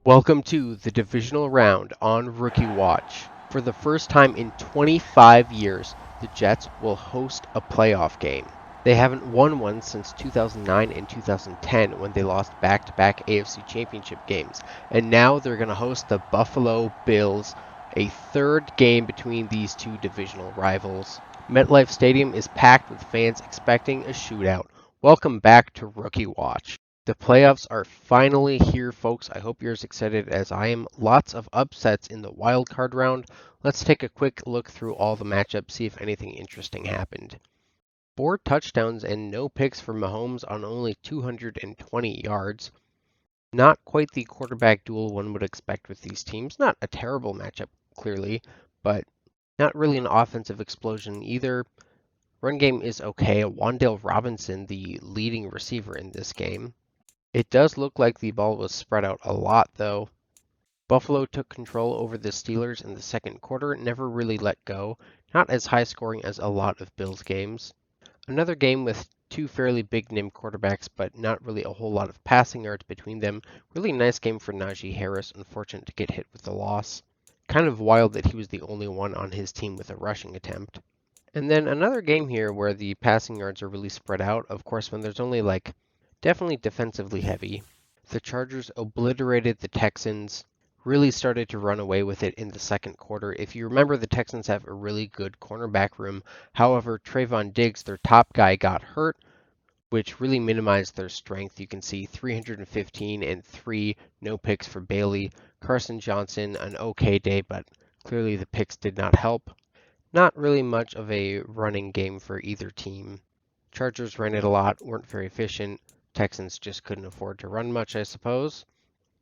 Welcome to the divisional round on Rookie Watch. For the first time in 25 years, the Jets will host a playoff game. They haven't won one since 2009 and 2010 when they lost back-to-back AFC Championship games, and now they're going to host the Buffalo Bills, a third game between these two divisional rivals. MetLife Stadium is packed with fans expecting a shootout. Welcome back to Rookie Watch. The playoffs are finally here, folks. I hope you're as excited as I am. Lots of upsets in the wild card round. Let's take a quick look through all the matchups, see if anything interesting happened. 4 touchdowns and no picks for Mahomes on only 220 yards. Not quite the quarterback duel one would expect with these teams. Not a terrible matchup, clearly, but not really an offensive explosion either. Run game is okay. Wan'Dale Robinson, the leading receiver in this game. It does look like the ball was spread out a lot, though. Buffalo took control over the Steelers in the second quarter, never really let go. Not as high scoring as a lot of Bills games. Another game with two fairly big name quarterbacks, but not really a whole lot of passing yards between them. Really nice game for Najee Harris, unfortunate to get hit with the loss. Kind of wild that he was the only one on his team with a rushing attempt. And then another game here where the passing yards are really spread out. Of course, when there's only definitely defensively heavy. The Chargers obliterated the Texans, really started to run away with it in the second quarter. If you remember, the Texans have a really good cornerback room. However, Trayvon Diggs, their top guy, got hurt, which really minimized their strength. You can see 315 and 3 no picks for Bailey. Carson Johnson, an okay day, but clearly the picks did not help. Not really much of a running game for either team. Chargers ran it a lot, weren't very efficient. Texans just couldn't afford to run much, I suppose.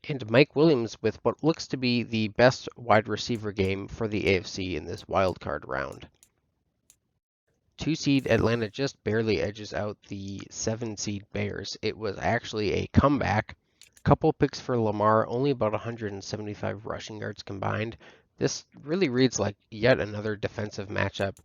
And Mike Williams with what looks to be the best wide receiver game for the AFC in this wild card round. 2 seed Atlanta just barely edges out the 7 seed Bears. It was actually a comeback. Couple picks for Lamar, only about 175 rushing yards combined. This really reads like yet another defensive matchup.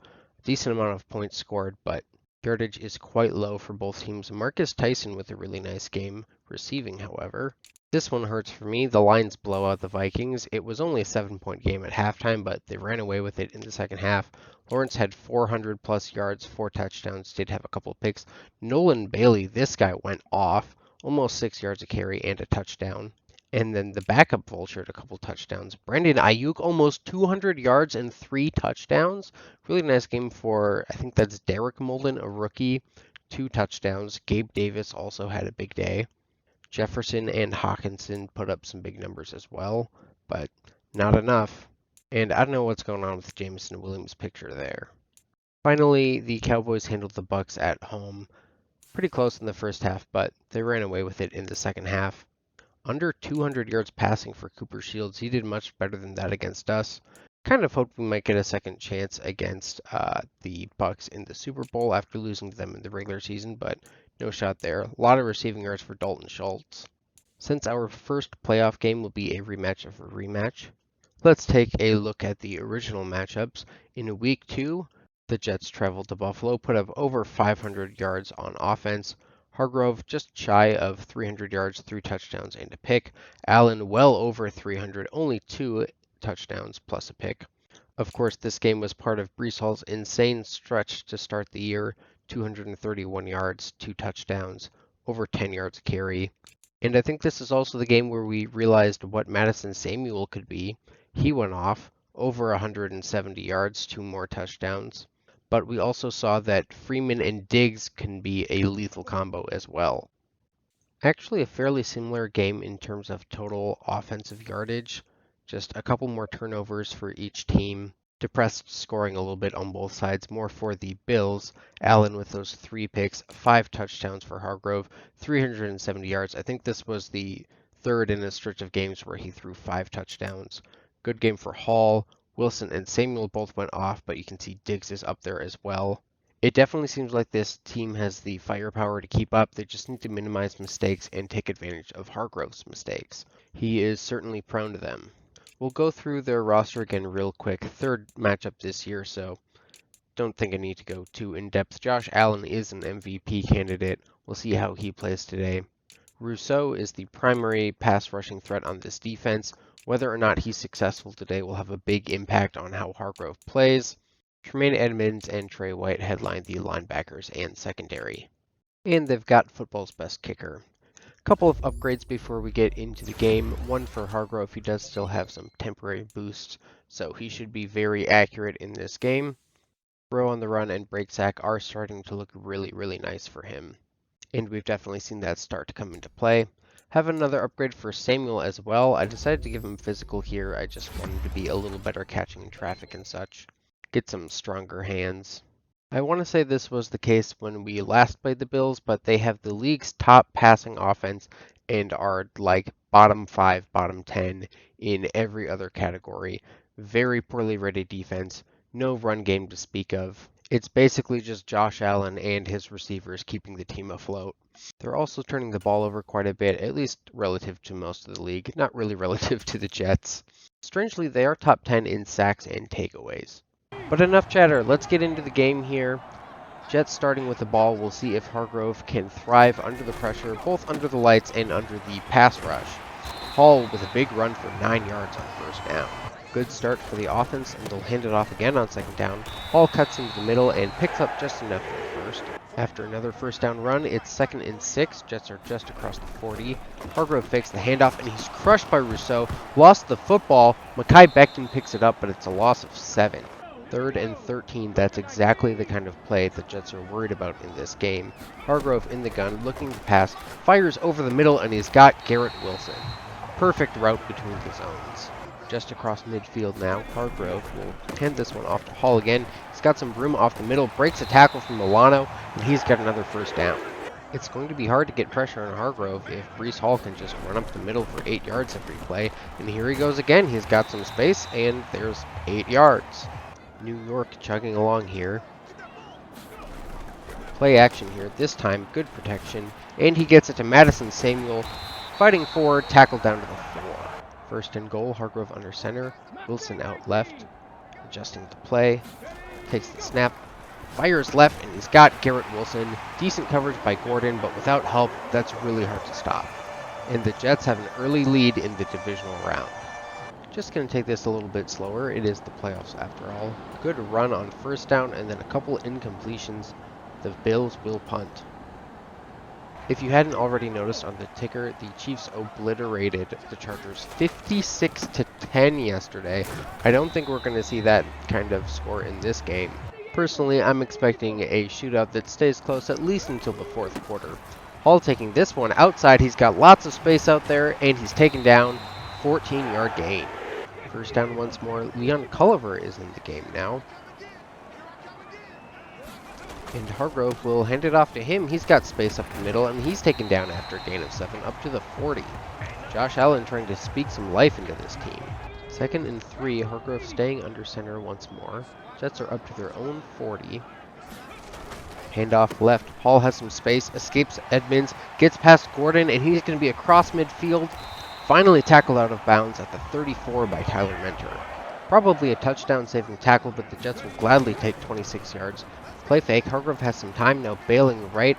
Decent amount of points scored, but yardage is quite low for both teams. Marcus Tyson with a really nice game receiving, however. This one hurts for me. The Lions blow out the Vikings. It was only a 7-point game at halftime, but they ran away with it in the second half. Lawrence had 400 plus yards, 4 touchdowns, did have a couple picks. Nolan Bailey, this guy went off, almost 6 yards a carry and a touchdown. And then the backup vultured a couple touchdowns. Brandon Ayuk, almost 200 yards and 3 touchdowns. Really nice game for, I think that's Derek Mullen, a rookie. 2 touchdowns. Gabe Davis also had a big day. Jefferson and Hawkinson put up some big numbers as well, but not enough. And I don't know what's going on with Jameson Williams' picture there. Finally, the Cowboys handled the Bucks at home. Pretty close in the first half, but they ran away with it in the second half. Under 200 yards passing for Cooper Shields. He did much better than that against us. Kind of hoped we might get a second chance against the Bucks in the Super Bowl after losing to them in the regular season, but no shot there. A lot of receiving yards for Dalton Schultz. Since our first playoff game will be a rematch of a rematch, let's take a look at the original matchups. In Week 2, the Jets traveled to Buffalo, put up over 500 yards on offense. Hargrove just shy of 300 yards, 3 touchdowns, and a pick. Allen well over 300, only 2 touchdowns plus a pick. Of course, this game was part of Breece Hall's insane stretch to start the year. 231 yards, 2 touchdowns, over 10 yards a carry. And I think this is also the game where we realized what Madison Samuel could be. He went off, over 170 yards, 2 more touchdowns. But we also saw that Freeman and Diggs can be a lethal combo as well. Actually, a fairly similar game in terms of total offensive yardage. Just a couple more turnovers for each team. Depressed scoring a little bit on both sides, more for the Bills. Allen with those 3 picks, 5 touchdowns for Hargrove, 370 yards. I think this was the third in a stretch of games where he threw 5 touchdowns. Good game for Hall. Wilson and Samuel both went off, but you can see Diggs is up there as well. It definitely seems like this team has the firepower to keep up. They just need to minimize mistakes and take advantage of Hargrove's mistakes. He is certainly prone to them. We'll go through their roster again real quick. Third matchup this year, so don't think I need to go too in-depth. Josh Allen is an MVP candidate. We'll see how he plays today. Rousseau is the primary pass rushing threat on this defense. Whether or not he's successful today will have a big impact on how Hargrove plays. Tremaine Edmonds and Trey White headline the linebackers and secondary. And they've got football's best kicker. Couple of upgrades before we get into the game. One for Hargrove, he does still have some temporary boosts, so he should be very accurate in this game. Throw on the run and break sack are starting to look really nice for him. And we've definitely seen that start to come into play. Have another upgrade for Samuel as well. I decided to give him physical here. I just wanted to be a little better catching in traffic and such. Get some stronger hands. I want to say this was the case when we last played the Bills, but they have the league's top passing offense and are like bottom 5, bottom 10 in every other category. Very poorly rated defense, no run game to speak of. It's basically just Josh Allen and his receivers keeping the team afloat. They're also turning the ball over quite a bit, at least relative to most of the league, not really relative to the Jets. Strangely, they are top 10 in sacks and takeaways. But enough chatter, let's get into the game here. Jets starting with the ball, we'll see if Hargrove can thrive under the pressure, both under the lights and under the pass rush. Hall with a big run for 9 yards on first down. Good start for the offense, and they'll hand it off again on second down. Hall cuts into the middle and picks up just enough for first. After another first down run, it's 2nd and 6. Jets are just across the 40. Hargrove fakes the handoff, and he's crushed by Rousseau. Lost the football. Mekhi Becton picks it up, but it's a loss of 7. 3rd and 13, that's exactly the kind of play the Jets are worried about in this game. Hargrove in the gun, looking to pass, fires over the middle, and he's got Garrett Wilson. Perfect route between the zones. Just across midfield now, Hargrove will hand this one off to Hall again. He's got some room off the middle, breaks a tackle from Milano, and he's got another first down. It's going to be hard to get pressure on Hargrove if Breece Hall can just run up the middle for 8 yards every play. And here he goes again. He's got some space, and there's 8 yards. New York chugging along here. Play action here. This time, good protection. And he gets it to Madison Samuel. Fighting forward, tackled down to the 4. 1st and goal, Hargrove under center. Wilson out left. Adjusting the play. Takes the snap. Fires left, and he's got Garrett Wilson. Decent coverage by Gordon, but without help, that's really hard to stop. And the Jets have an early lead in the divisional round. Just going to take this a little bit slower. It is the playoffs after all. Good run on first down and then a couple incompletions. The Bills will punt. If you hadn't already noticed on the ticker, the Chiefs obliterated the Chargers 56-10 yesterday. I don't think we're going to see that kind of score in this game. Personally, I'm expecting a shootout that stays close at least until the 4th quarter. Hall taking this one outside. He's got lots of space out there, and he's taken down. 14-yard gain. First down once more. Leon Culliver is in the game now. And Hargrove will hand it off to him. He's got space up the middle, and he's taken down after a gain of 7 up to the 40. Josh Allen trying to speak some life into this team. 2nd and 3. Hargrove staying under center once more. Jets are up to their own 40. Handoff left. Hall has some space. Escapes Edmonds. Gets past Gordon, and he's going to be across midfield. Finally tackled out of bounds at the 34 by Tyler Mentor. Probably a touchdown-saving tackle, but the Jets will gladly take 26 yards. Play fake. Hargrove has some time now, bailing right.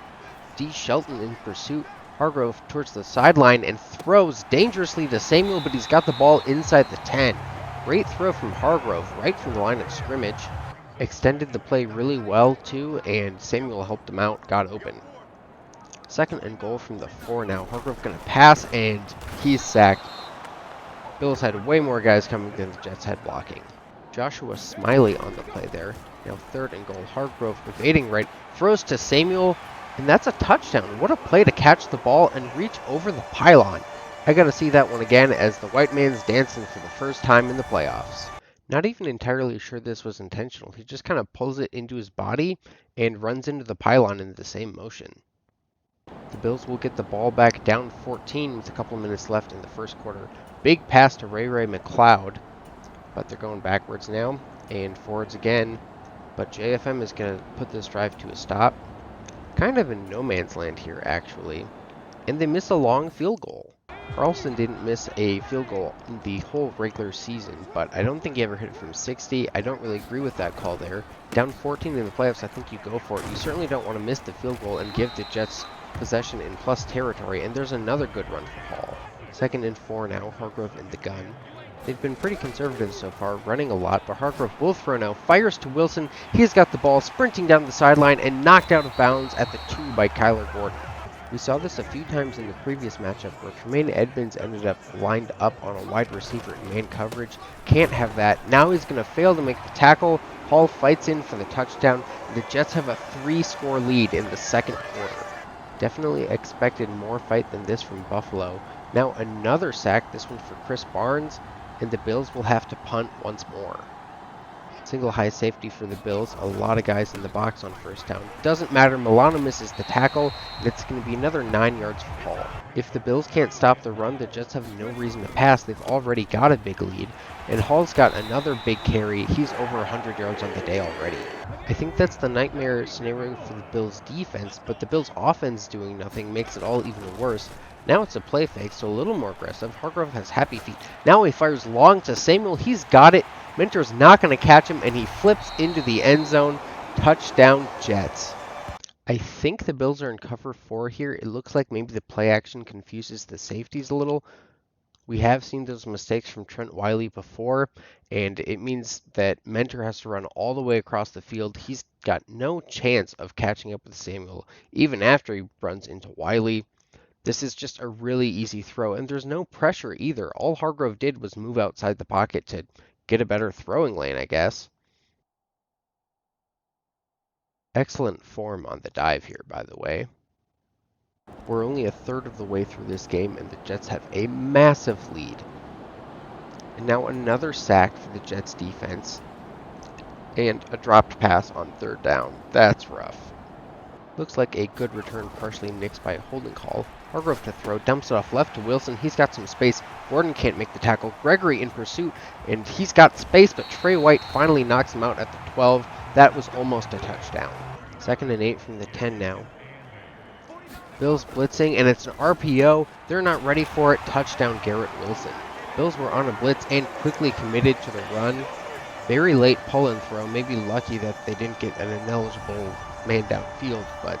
D. Shelton in pursuit. Hargrove towards the sideline and throws dangerously to Samuel, but he's got the ball inside the 10. Great throw from Hargrove, right from the line of scrimmage. Extended the play really well, too, and Samuel helped him out, got open. 2nd and goal from the 4 now. Hargrove going to pass, and he's sacked. Bills had way more guys coming than the Jets had blocking. Joshua Smiley on the play there. Now 3rd and goal. Hargrove evading right. Throws to Samuel, and that's a touchdown. What a play to catch the ball and reach over the pylon. I got to see that one again as the white man's dancing for the first time in the playoffs. Not even entirely sure this was intentional. He just kind of pulls it into his body and runs into the pylon in the same motion. The Bills will get the ball back down 14 with a couple minutes left in the 1st quarter. Big pass to Ray McLeod, but they're going backwards now and forwards again. But JFM is going to put this drive to a stop. Kind of in no man's land here, actually. And they miss a long field goal. Carlson didn't miss a field goal in the whole regular season, but I don't think he ever hit it from 60. I don't really agree with that call there. Down 14 in the playoffs, I think you go for it. You certainly don't want to miss the field goal and give the Jets possession in plus territory, and there's another good run for Hall. 2nd and 4 now, Hargrove in the gun. They've been pretty conservative so far, running a lot, but Hargrove will throw now, fires to Wilson. He's got the ball sprinting down the sideline and knocked out of bounds at the 2 by Kyler Gordon. We saw this a few times in the previous matchup where Tremaine Edmonds ended up lined up on a wide receiver in man coverage. Can't have that. Now he's going to fail to make the tackle. Hall fights in for the touchdown. The Jets have a 3-score lead in the 2nd quarter. Definitely expected more fight than this from Buffalo. Now another sack, this one for Chris Barnes, and the Bills will have to punt once more. Single high safety for the Bills, a lot of guys in the box on 1st down. Doesn't matter, Milano misses the tackle, and it's going to be another 9 yards for Hall. If the Bills can't stop the run, the Jets have no reason to pass. They've already got a big lead, and Hall's got another big carry. He's over 100 yards on the day already. I think that's the nightmare scenario for the Bills' defense, but the Bills' offense doing nothing makes it all even worse. Now it's a play fake, so a little more aggressive. Hargrove has happy feet. Now he fires long to Samuel. He's got it. Minter's not going to catch him, and he flips into the end zone. Touchdown, Jets. I think the Bills are in cover 4 here. It looks like maybe the play action confuses the safeties a little. We have seen those mistakes from Trent Wiley before, and it means that Mentor has to run all the way across the field. He's got no chance of catching up with Samuel, even after he runs into Wiley. This is just a really easy throw, and there's no pressure either. All Hargrove did was move outside the pocket to get a better throwing lane, I guess. Excellent form on the dive here, by the way. We're only a third of the way through this game, and the Jets have a massive lead. And now another sack for the Jets defense, and a dropped pass on 3rd down. That's rough. Looks like a good return, partially nixed by a holding call. Hargrove to throw, dumps it off left to Wilson. He's got some space. Gordon can't make the tackle. Gregory in pursuit, and he's got space, but Trey White finally knocks him out at the 12. That was almost a touchdown. 2nd and 8 from the 10 now. Bills blitzing, and it's an RPO. They're not ready for it. Touchdown, Garrett Wilson. Bills were on a blitz and quickly committed to the run. Very late pull-in throw. Maybe lucky that they didn't get an ineligible man downfield, but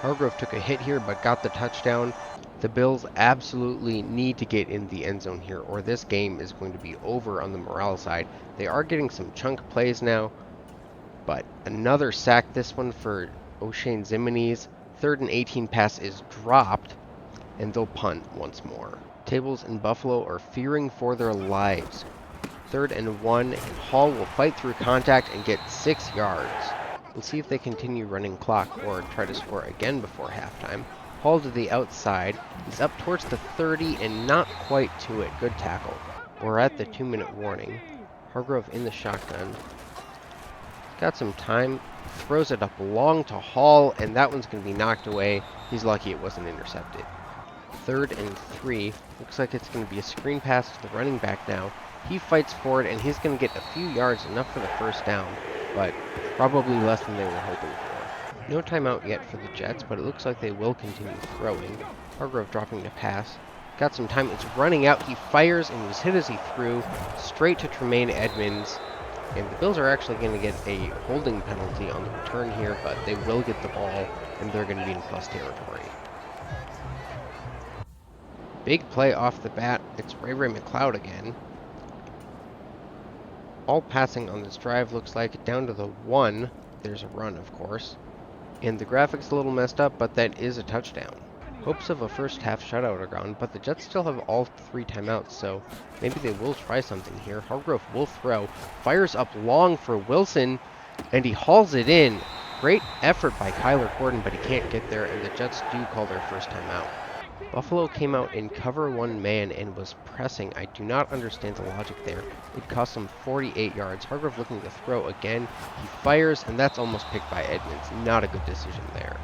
Hargrove took a hit here but got the touchdown. The Bills absolutely need to get in the end zone here, or this game is going to be over on the morale side. They are getting some chunk plays now, but another sack, this one for O'Shane Ximenes. 3rd and 18 pass is dropped, and they'll punt once more. Tables in Buffalo are fearing for their lives. 3rd and 1, and Hall will fight through contact and get 6 yards. We'll see if they continue running clock or try to score again before halftime. Hall to the outside. He's up towards the 30 and not quite to it. Good tackle. We're at the 2-minute warning. Hargrove in the shotgun. Got some time. Throws it up long to Hall, and that one's going to be knocked away. He's lucky it wasn't intercepted. 3rd and 3. Looks like it's going to be a screen pass to the running back now. He fights forward, and he's going to get a few yards, enough for the 1st down, but probably less than they were hoping for. No timeout yet for the Jets, but it looks like they will continue throwing. Hargrove dropping the pass. Got some time. It's running out. He fires and was hit as he threw straight to Tremaine Edmonds. And the Bills are actually going to get a holding penalty on the return here, but they will get the ball, and they're going to be in plus territory. Big play off the bat. It's Ray McLeod again. All passing on this drive looks like down to the 1. There's a run, of course. And the graphics a little messed up, but that is a touchdown. Hopes of a first half shutout are gone, but the Jets still have all 3 timeouts, so maybe they will try something here. Hargrove will throw, fires up long for Wilson, and he hauls it in. Great effort by Kyler Gordon, but he can't get there, and the Jets do call their first timeout. Buffalo came out in cover 1 man and was pressing. I do not understand the logic there. It cost them 48 yards. Hargrove looking to throw again. He fires, and that's almost picked by Edmonds. Not a good decision there.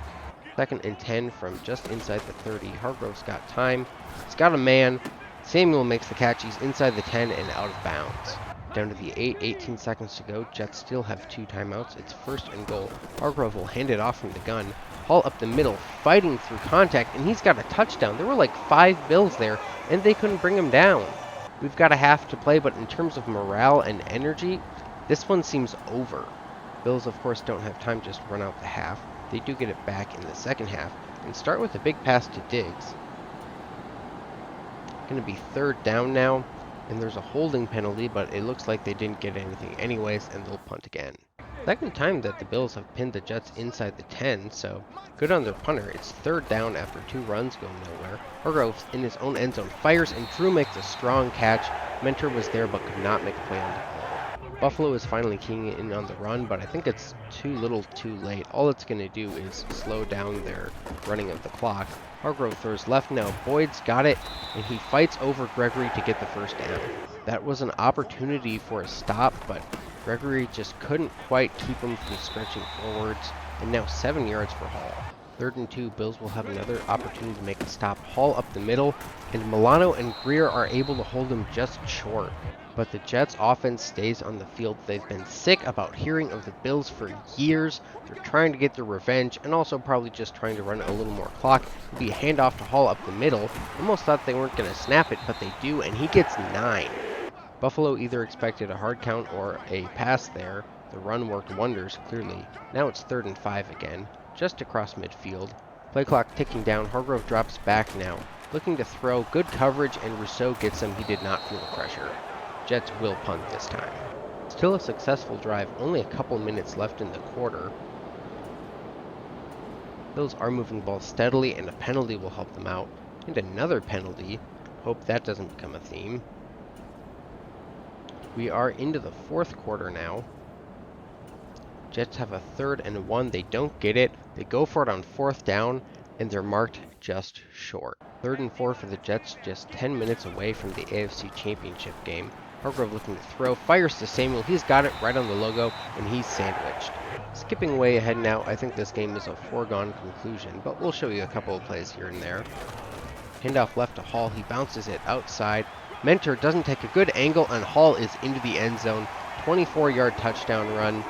2nd and 10 from just inside the 30. Hargrove's got time. He's got a man. Samuel makes the catch. He's inside the 10 and out of bounds. Down to the 8, 18 seconds to go. Jets still have 2 timeouts. It's 1st and goal. Hargrove will hand it off from the gun. Hall up the middle, fighting through contact, and he's got a touchdown. There were like 5 Bills there, and they couldn't bring him down. We've got a half to play, but in terms of morale and energy, this one seems over. Bills, of course, don't have time to just run out the half. They do get it back in the 2nd half. and start with a big pass to Diggs. Going to be 3rd down now, and there's a holding penalty, but it looks like they didn't get anything anyways, and they'll punt again. Second time that the Bills have pinned the Jets inside the 10, so good on their punter. It's 3rd down after 2 runs go nowhere. Hargrove in his own end zone fires, and Drew makes a strong catch. Mentor was there but could not make a play on the ball. Buffalo is finally keying in on the run, but I think it's too little too late. All it's going to do is slow down their running of the clock. Hargrove throws left now. Boyd's got it, and he fights over Gregory to get the 1st down. That was an opportunity for a stop, but Gregory just couldn't quite keep him from stretching forwards, and now 7 yards for Hall. 3rd and 2, Bills will have another opportunity to make a stop. Hall up the middle, and Milano and Greer are able to hold him just short. But the Jets offense stays on the field. They've been sick about hearing of the Bills for years. They're trying to get their revenge, and also probably just trying to run a little more clock. It'll be a handoff to Hall up the middle. Almost thought they weren't going to snap it, but they do, and he gets 9. Buffalo either expected a hard count or a pass there. The run worked wonders, clearly. Now it's 3rd and 5 again, just across midfield. Play clock ticking down. Hargrove drops back now, looking to throw. Good coverage, and Rousseau gets him. He did not feel the pressure. Jets will punt this time. Still a successful drive, only a couple minutes left in the quarter. Bills are moving the ball steadily, and a penalty will help them out. And another penalty. Hope that doesn't become a theme. We are into the 4th quarter now. Jets have a 3rd and 1. They don't get it. They go for it on 4th down, and they're marked just short. 3rd and 4 for the Jets, just 10 minutes away from the AFC Championship game. Hargrove looking to throw, fires to Samuel. He's got it right on the logo, and he's sandwiched. Skipping way ahead now, I think this game is a foregone conclusion, but we'll show you a couple of plays here and there. Handoff left to Hall. He bounces it outside. Mentor doesn't take a good angle, and Hall is into the end zone. 24-yard touchdown run.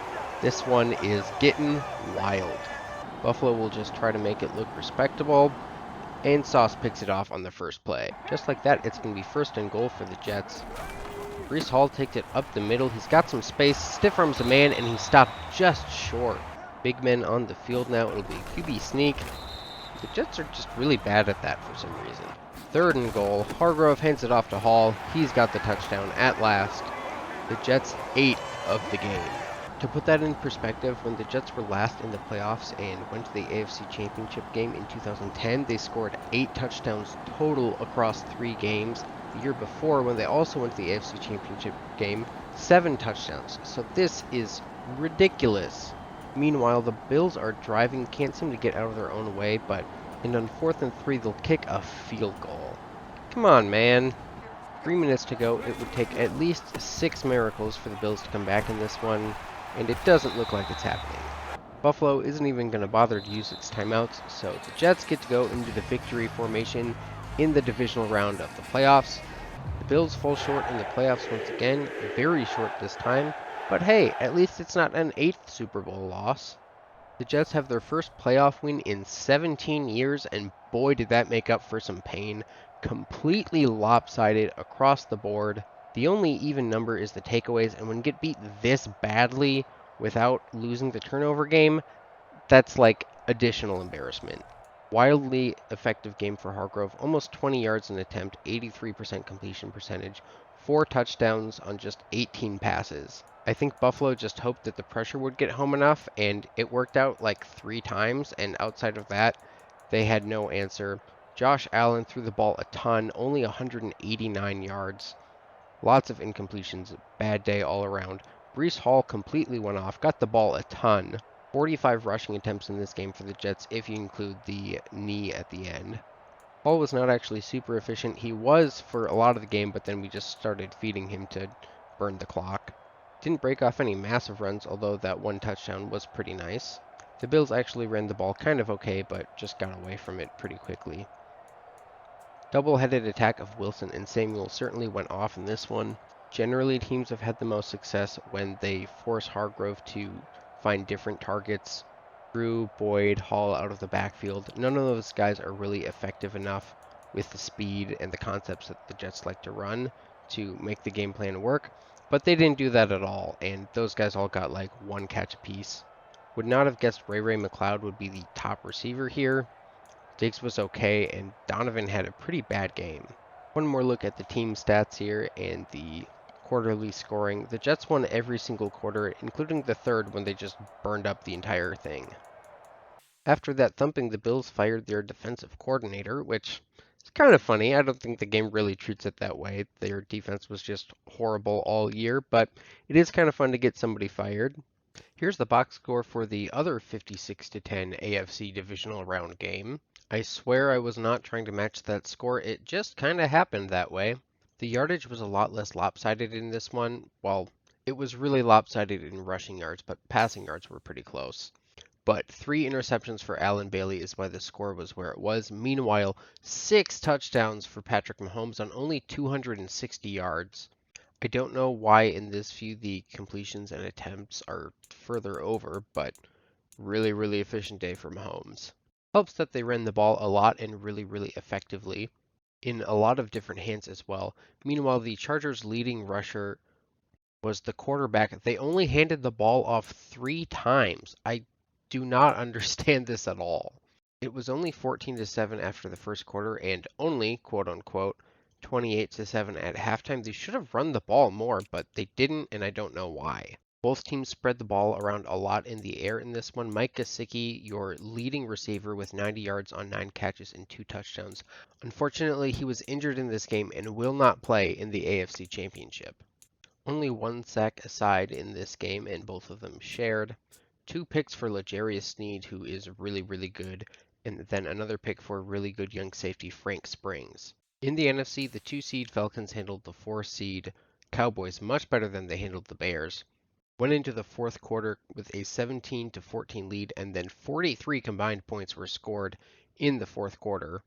This one is getting wild. Buffalo will just try to make it look respectable, and Sauce picks it off on the first play. Just like that, it's going to be 1st and goal for the Jets. Breece Hall takes it up the middle. He's got some space, stiff arms a man, and he stopped just short. Big men on the field now. It'll be QB sneak. The Jets are just really bad at that for some reason. 3rd and goal. Hargrove hands it off to Hall. He's got the touchdown at last. The Jets' 8th of the game. To put that in perspective, when the Jets were last in the playoffs and went to the AFC Championship game in 2010, they scored 8 touchdowns total across 3 games. The year before, when they also went to the AFC Championship game, 7 touchdowns. So this is ridiculous. Meanwhile, the Bills are driving, can't seem to get out of their own way, and on 4th and 3, they'll kick a field goal. Come on, man. 3 minutes to go. It would take at least 6 miracles for the Bills to come back in this one, and it doesn't look like it's happening. Buffalo isn't even going to bother to use its timeouts, so the Jets get to go into the victory formation in the divisional round of the playoffs. The Bills fall short in the playoffs once again, very short this time, but hey, at least it's not an 8th Super Bowl loss. The Jets have their first playoff win in 17 years, and boy did that make up for some pain. Completely lopsided across the board. The only even number is the takeaways, and when you get beat this badly without losing the turnover game, that's like additional embarrassment. Wildly effective game for Hargrove, almost 20 yards an attempt, 83% completion percentage, 4 touchdowns on just 18 passes. I think Buffalo just hoped that the pressure would get home enough, and it worked out like 3 times, and outside of that, they had no answer. Josh Allen threw the ball a ton, only 189 yards. Lots of incompletions, bad day all around. Breece Hall completely went off, got the ball a ton. 45 rushing attempts in this game for the Jets if you include the knee at the end. Hall was not actually super efficient. He was for a lot of the game, but then we just started feeding him to burn the clock. Didn't break off any massive runs, although that 1 touchdown was pretty nice. The Bills actually ran the ball kind of okay, but just got away from it pretty quickly. Double-headed attack of Wilson and Samuel certainly went off in this one. Generally, teams have had the most success when they force Hargrove to find different targets. Drew, Boyd, Hall out of the backfield. None of those guys are really effective enough with the speed and the concepts that the Jets like to run to make the game plan work. But they didn't do that at all, and those guys all got like 1 catch apiece. Would not have guessed Ray McCloud would be the top receiver here. Diggs was okay, and Donovan had a pretty bad game. One more look at the team stats here and the quarterly scoring. The Jets won every single quarter, including the third when they just burned up the entire thing. After that thumping, the Bills fired their defensive coordinator, which is kind of funny. I don't think the game really treats it that way. Their defense was just horrible all year, but it is kind of fun to get somebody fired. Here's the box score for the other 56-10 AFC divisional round game. I swear I was not trying to match that score, it just kind of happened that way. The yardage was a lot less lopsided in this one. Well, it was really lopsided in rushing yards, but passing yards were pretty close. But 3 interceptions for Allen Bailey is why the score was where it was. Meanwhile, 6 touchdowns for Patrick Mahomes on only 260 yards. I don't know why in this view the completions and attempts are further over, but really efficient day for Mahomes. Helps that they ran the ball a lot and really effectively in a lot of different hands as well. Meanwhile, the Chargers' leading rusher was the quarterback. They only handed the ball off 3 times. I do not understand this at all. It was only 14-7 after the first quarter and only, quote unquote, 28-7 at halftime. They should have run the ball more, but they didn't, and I don't know why. Both teams spread the ball around a lot in the air in this one. Mike Gesicki, your leading receiver with 90 yards on 9 catches and 2 touchdowns. Unfortunately, he was injured in this game and will not play in the AFC Championship. Only 1 sack aside in this game, and both of them shared. 2 picks for L'Jarius Sneed, who is really good, and then another pick for really good young safety Frank Springs. In the NFC, the 2-seed Falcons handled the 4-seed Cowboys much better than they handled the Bears. Went into the fourth quarter with a 17-14 lead, and then 43 combined points were scored in the fourth quarter.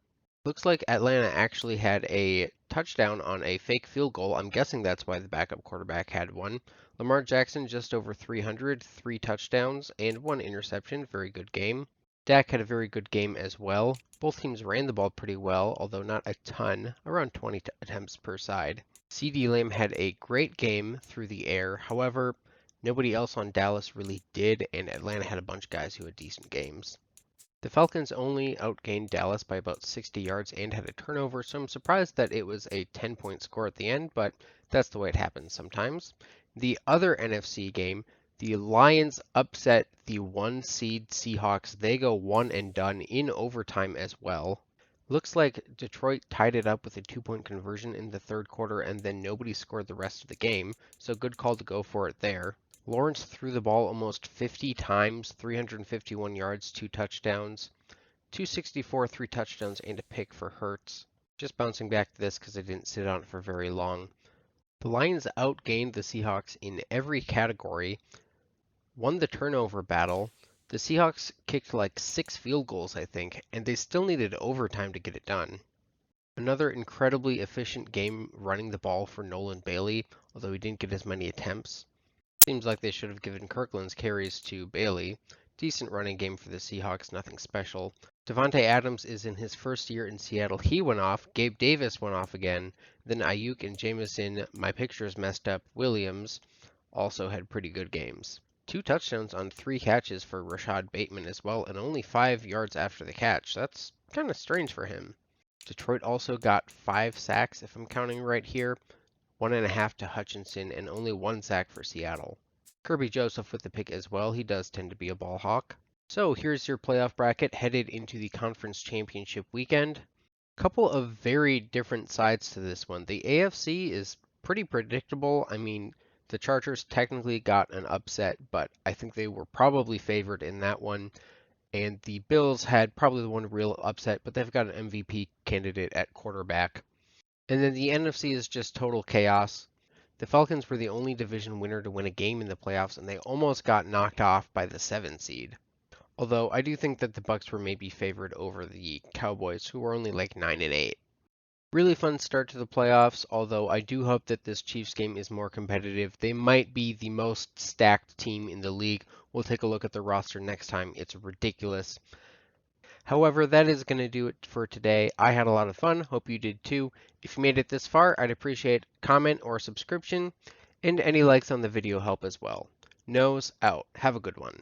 Looks like Atlanta actually had a touchdown on a fake field goal. I'm guessing that's why the backup quarterback had one. Lamar Jackson just over 300, 3 touchdowns, and 1 interception. Very good game. Dak had a very good game as well. Both teams ran the ball pretty well, although not a ton, around 20 attempts per side. CeeDee Lamb had a great game through the air. However, nobody else on Dallas really did, and Atlanta had a bunch of guys who had decent games. The Falcons only outgained Dallas by about 60 yards and had a turnover, so I'm surprised that it was a 10-point score at the end, but that's the way it happens sometimes. The other NFC game, the Lions upset the 1-seed Seahawks. They go 1 and done in overtime as well. Looks like Detroit tied it up with a 2-point conversion in the third quarter, and then nobody scored the rest of the game, so good call to go for it there. Lawrence threw the ball almost 50 times, 351 yards, 2 touchdowns, 264, 3 touchdowns, and a pick for Hurts. Just bouncing back to this because I didn't sit on it for very long. The Lions outgained the Seahawks in every category, won the turnover battle. The Seahawks kicked like 6 field goals, I think, and they still needed overtime to get it done. Another incredibly efficient game running the ball for Nolan Bailey, although he didn't get as many attempts. Seems like they should have given Kirkland's carries to Bailey. Decent running game for the Seahawks, nothing special. Devontae Adams is in his first year in Seattle. He went off. Gabe Davis went off again. Then Ayuk and Jameson, my picture's messed up, Williams also had pretty good games. 2 touchdowns on 3 catches for Rashad Bateman as well, and only 5 yards after the catch. That's kind of strange for him. Detroit also got 5 sacks, if I'm counting right here. 1.5 to Hutchinson, and only 1 sack for Seattle. Kirby Joseph with the pick as well. He does tend to be a ball hawk. So here's your playoff bracket headed into the conference championship weekend. Couple of very different sides to this one. The AFC is pretty predictable. I mean, the Chargers technically got an upset, but I think they were probably favored in that one. And the Bills had probably the one real upset, but they've got an MVP candidate at quarterback. And then the NFC is just total chaos. The Falcons were the only division winner to win a game in the playoffs, and they almost got knocked off by the 7 seed. Although I do think that the Bucs were maybe favored over the Cowboys, who were only like 9-8. Really fun start to the playoffs, although I do hope that this Chiefs game is more competitive. They might be the most stacked team in the league. We'll take a look at the roster next time. It's ridiculous. However, that is going to do it for today. I had a lot of fun. Hope you did too. If you made it this far, I'd appreciate a comment or a subscription, and any likes on the video help as well. Nose out. Have a good one.